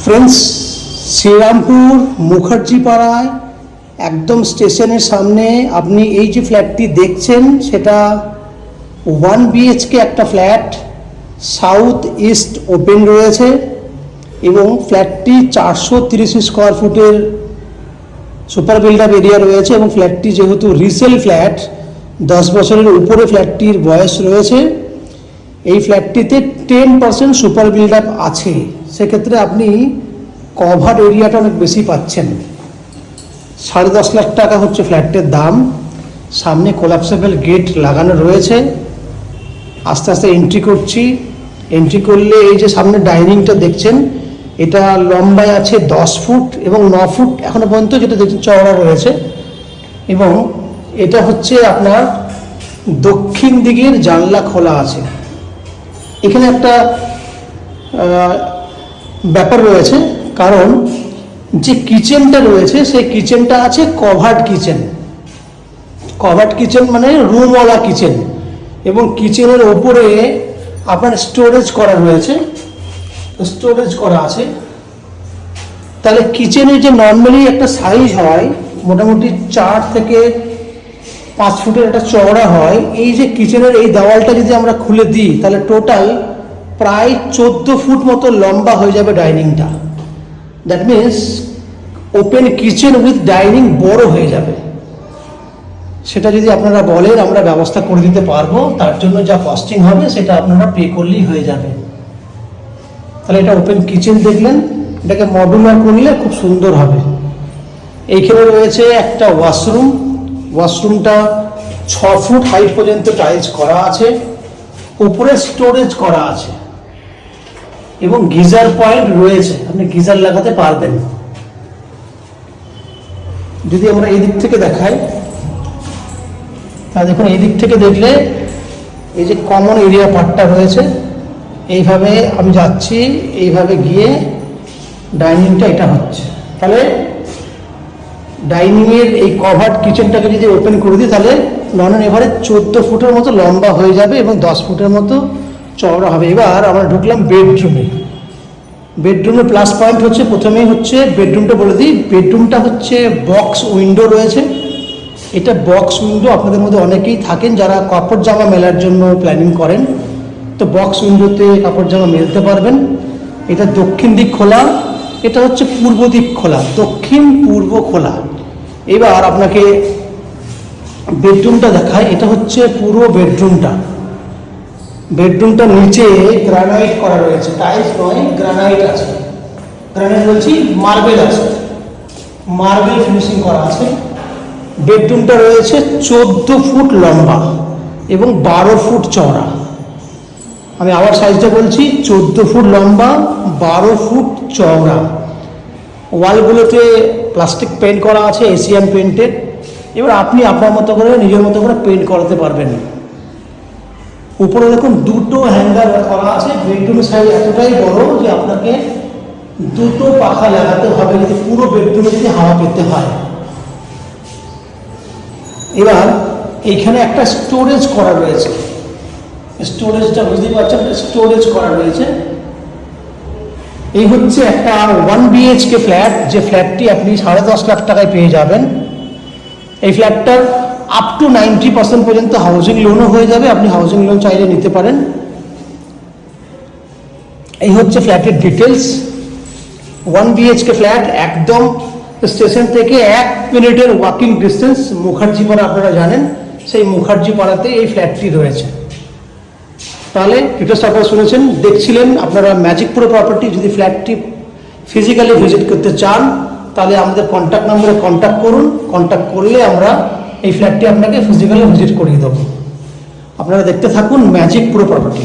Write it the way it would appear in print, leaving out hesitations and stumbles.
Friends, Serampore Mukherjee পাড়ায় একদম স্টেশনের সামনে আপনি এই যে ফ্ল্যাটটি দেখছেন সেটা 1 BHK একটা ফ্ল্যাট, সাউথ ইস্ট ওপেন রয়েছে এবং ফ্ল্যাটটি 430 স্কোয়ার ফুটের সুপার বিল্ড আপ এরিয়া রয়েছে এবং ফ্ল্যাটটি যেহেতু রিসেল ফ্ল্যাট, 10 বছরের উপরে ফ্ল্যাটটির বয়স রয়েছে। এই ফ্ল্যাটটিতে 10% সুপার বিল্ড আপ আছে, সেক্ষেত্রে আপনি কভার এরিয়াটা অনেক বেশি পাচ্ছেন। 10.5 লাখ টাকা হচ্ছে ফ্ল্যাটের দাম। সামনে কোলাপসেবল গেট লাগানো রয়েছে। আস্তে আস্তে এন্ট্রি করছি। এন্ট্রি করলে এই যে সামনে ডাইনিংটা দেখছেন, এটা লম্বায় আছে 10 ফুট এবং 9 ফুট এখনো পর্যন্ত যেটা দেখছেন চওড়া রয়েছে। এবং এটা হচ্ছে আপনার দক্ষিণ দিকের জানলা খোলা আছে। এখানে একটা ব্যাপার রয়েছে, কারণ যে কিচেনটা রয়েছে সেই কিচেনটা আছে কভার্ড কিচেন। কভার্ড কিচেন মানে রুমওয়ালা কিচেন, এবং কিচেনের ওপরে আপনার স্টোরেজ করা রয়েছে, স্টোরেজ করা আছে। তাহলে কিচেনের যে নর্মালি একটা সাইজ হয় মোটামুটি 4 থেকে 5 ফুটের একটা চওড়া হয়, এই যে কিচেনের এই দেওয়ালটা যদি আমরা খুলে দিই তাহলে টোটাল প্রায় 14 ফুট মতো লম্বা হয়ে যাবে ডাইনিংটা। That means open kitchen with dining বড় হয়ে যাবে। সেটা যদি আপনারা বলেন আমরা ব্যবস্থা করে দিতে পারবো, তার জন্য যা কস্টিং হবে সেটা আপনারা পে করলেই হয়ে যাবে। তাহলে এটা ওপেন কিচেন দেখলেন, এটাকে মডুলার করলে খুব সুন্দর হবে। এইখানে রয়েছে একটা ওয়াশরুম। ওয়াশরুমটা 6 ফুট হাইট পর্যন্ত টাইলস করা আছে, উপরে স্টোরেজ করা আছে এবং গিজার পয়েন্ট রয়েছে, আপনি গিজার লাগাতে পারবেন। যদি আমরা এই দিক থেকে দেখাই তাহলে দেখুন, এই দিক থেকে দেখলে এই যে কমন এরিয়া পার্টটা রয়েছে, এইভাবে আমি যাচ্ছি, এইভাবে গিয়ে ডাইনিংটা এটা হচ্ছে। তাহলে ডাইনিংয়ের এই কভার্ড কিচেনটাকে যদি ওপেন করে দিই তাহলে নন এভারে 14 ফুটের মতো লম্বা হয়ে যাবে এবং 10 ফুটের মতো চওড়া হবে। এবার আমরা ঢুকলাম বেডরুমে। বেডরুমের প্লাস পয়েন্ট হচ্ছে, প্রথমেই হচ্ছে বেডরুমটা বলে দিই, বেডরুমটা হচ্ছে বক্স উইন্ডো রয়েছে। এটা বক্স উইন্ডো, আপনাদের মধ্যে অনেকেই থাকেন যারা কাপড় জামা মেলার জন্য প্ল্যানিং করেন, তো বক্স উইন্ডোতে কাপড় জামা মেলতে পারবেন। এটা দক্ষিণ দিক খোলা, এটা হচ্ছে পূর্ব দিক খোলা, দক্ষিণ পূর্ব খোলা। এবার আপনাকে বেডরুমটা দেখায়, এটা হচ্ছে পুরো বেডরুমটা। বেডরুমটা নিচে গ্রানাইট করা রয়েছে, টাইলস নয়, গ্রানাইট আছে। গ্রানাইট বলছি মার্বেল আছে, মার্বেল ফিনিশিং করা আছে। বেডরুমটা রয়েছে 14 ফুট লম্বা এবং 12 ফুট চওড়া। আমি আবার সাইজটা বলছি, 14 ফুট লম্বা, 12 ফুট চওড়া। ওয়ালগুলোতে প্লাস্টিক পেন্ট করা আছে, এশিয়ান পেন্টেড। এবার আপনি আপনার মতো করে নিজের মতো করে পেন্ট করাতে পারবেন। উপরে দেখুন দুটো হ্যাঙ্গার করা আছে। বেডরুমের সাইজ এতটাই বড় যে আপনাকে দুটো পাখা লাগাতে হবে যদি পুরো বেডরুমে যদি হাওয়া পেতে হয়। এবার এইখানে একটা স্টোরেজ করা রয়েছে, স্টোরেজটা বুঝতে পারছেন, স্টোরেজ করা রয়েছে। এই হচ্ছে একটা 1 BHK ফ্ল্যাট, যে ফ্ল্যাটটি আপনি 10.5 লাখ টাকায় পেয়ে যাবেন। এই ফ্ল্যাটটার আপ টু 90% পর্যন্ত হাউজিং লোনও হয়ে যাবে, আপনি হাউজিং লোন চাইলে নিতে পারেন। এই হচ্ছে ফ্ল্যাটের ডিটেলস। 1 BHK ফ্ল্যাট, একদম স্টেশন থেকে 1 মিনিটের ওয়াকিং ডিস্টেন্স। মুখার্জি পাড়া আপনারা জানেন, সেই মুখার্জি পাড়াতে এই ফ্ল্যাটটি রয়েছে। তাহলে ডিটেলস আপনারা শুনেছেন, দেখছিলেন আপনারা ম্যাজিক প্রো প্রপার্টি। যদি ফ্ল্যাটটি ফিজিক্যালি ভিজিট করতে চান তাহলে আমাদের কন্ট্যাক্ট নম্বরে কন্ট্যাক্ট করুন। কন্ট্যাক্ট করলে আমরা এই ফ্ল্যাটটি আপনাকে ফিজিক্যালি ভিজিট করিয়ে দেবো। আপনারা দেখতে থাকুন ম্যাজিক প্রো প্রপার্টি।